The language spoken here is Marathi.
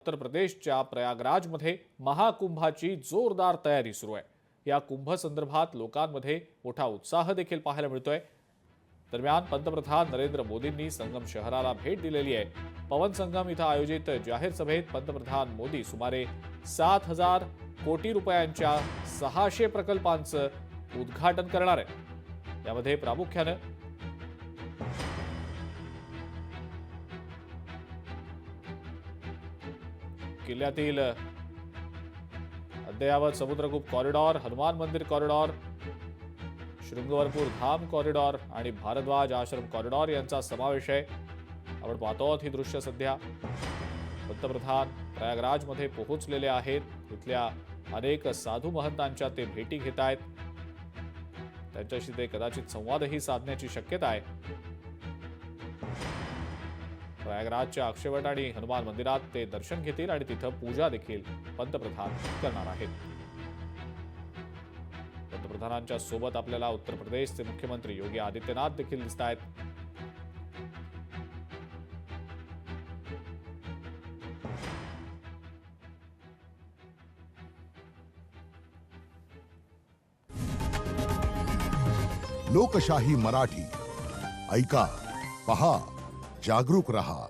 उत्तर प्रदेशच्या प्रयागराजमध्ये महाकुंभाची जोरदार तयारी सुरू आहे। या कुंभ संदर्भात लोकांमध्ये मोठा उत्साह देखील पाहायला मिळतोय। दरम्यान पंतप्रधान नरेंद्र मोदींनी संगम शहराला भेट दिलेली आहे। पवन संगम इथं आयोजित जाहीर सभेत पंतप्रधान मोदी सुमारे 7,000 कोटी रुपयांच्या 600 प्रकल्पांचं उद्घाटन करणार आहे। यामध्ये प्रामुख्याने किल्ल्यातील अद्ययावत समुद्रगुप्त कॉरिडॉर, हनुमान मंदिर कॉरिडॉर, शृंगवरपूर धाम कॉरिडॉर आणि भारद्वाज आश्रम कॉरिडॉर यांचा समावेश आहे। आपण पाहतो ही दृश्य सध्या पंतप्रधान प्रयागराजमध्ये पोहोचलेले आहेत। इथल्या अनेक साधू महंतांच्या ते भेटी घेत आहेत। त्यांच्याशी ते कदाचित संवादही साधण्याची शक्यता आहे। प्रयागराजच्या अक्षयवट आणि हनुमान मंदिरात ते दर्शन घेतील आणि तिथं पूजा देखील पंतप्रधान करणार आहेत। पंतप्रधानांच्या सोबत आपल्याला उत्तर प्रदेशचे मुख्यमंत्री योगी आदित्यनाथ देखील दिसत आहेत। लोकशाही मराठी ऐका, पहा, जागरूक रहा।